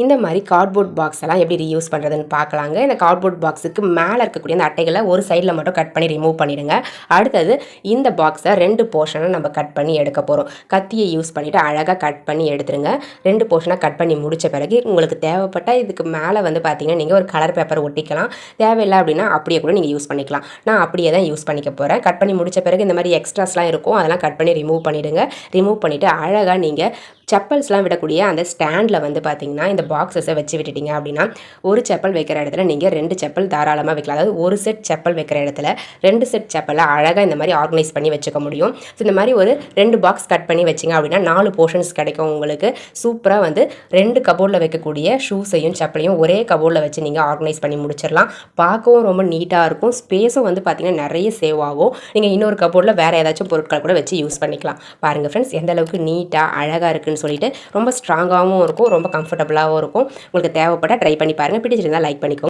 இந்த மாதிரி cardboard box எல்லாம் எப்படி ரீயூஸ் பண்ணுறதுன்னு பார்க்கலாங்க. இந்த கார்ட்போர்ட் பாக்ஸுக்கு மேலே இருக்கக்கூடிய அந்த அட்டைகளை ஒரு சைடில் மட்டும் கட் பண்ணி ரிமூவ் பண்ணிடுங்க. அடுத்தது இந்த பாக்ஸை 2 போர்ஷனை நம்ம கட் பண்ணி எடுக்க போகிறோம். கத்தியை யூஸ் பண்ணிவிட்டு அழகாக கட் பண்ணி எடுத்துருங்க. 2 போர்ஷனாக கட் பண்ணி முடித்த பிறகு உங்களுக்கு தேவைப்பட்ட இதுக்கு மேலே வந்து பார்த்தீங்கன்னா நீங்கள் ஒரு கலர் பேப்பர் ஒட்டிக்கலாம். தேவையில்லை அப்படின்னா அப்படியே கூட நீங்கள் யூஸ் பண்ணிக்கலாம். நான் அப்படியே தான் யூஸ் பண்ணிக்க போகிறேன். கட் பண்ணி முடித்த பிறகு இந்த மாதிரி எக்ஸ்ட்ராஸ்லாம் இருக்கும், அதெல்லாம் கட் பண்ணி ரிமூவ் பண்ணிவிடுங்க. ரிமூவ் பண்ணிவிட்டு அழகாக நீங்கள் செப்பல்ஸ்லாம் விடக்கூடிய அந்த ஸ்டாண்டில் வந்து பார்த்தீங்கன்னா இந்த பாக்ஸஸை வச்சு விட்டுட்டிங்க அப்படின்னா ஒரு செப்பல் வைக்கிற இடத்துல நீங்கள் 2 செப்பல் தாராளமாக வைக்கலாம். அதாவது ஒரு செட் செப்பல் வைக்கிற இடத்துல 2 செட் செப்பலை அழகாக இந்த மாதிரி ஆர்கனைஸ் பண்ணி வச்சுக்க முடியும். ஸோ இந்த மாதிரி ஒரு 2 பாக்ஸ் கட் பண்ணி வச்சிங்க அப்படின்னா 4 போர்ஷன்ஸ் கிடைக்கும் உங்களுக்கு. சூப்பராக வந்து 2 கபோர்டில் வைக்கக்கூடிய ஷூஸையும் செப்பலையும் ஒரே கபோர்டில் வச்சு நீங்கள் ஆர்கனைஸ் பண்ணி முடிச்சிடலாம். பார்க்கவும் ரொம்ப நீட்டாக இருக்கும். ஸ்பேஸும் வந்து பார்த்திங்கன்னா நிறைய சேவ் ஆகும். நீங்கள் இன்னொரு கபோர்டில் வேறு ஏதாச்சும் பொருட்களை கூட வச்சு யூஸ் பண்ணிக்கலாம். பாருங்கள் ஃப்ரெண்ட்ஸ், எந்த அளவுக்கு நீட்டாக அழகாக இருக்குன்னு சொல்லிட்டு ரொம்ப ஸ்ட்ராங்காகவும் இருக்கும், ரொம்ப கம்ஃபர்டபுளாகவும் இருக்கும். உங்களுக்கு தேவைப்பட்டால் ட்ரை பண்ணி பாருங்கள். பிடிச்சிருந்தால் லைக் பண்ணிக்கோங்க.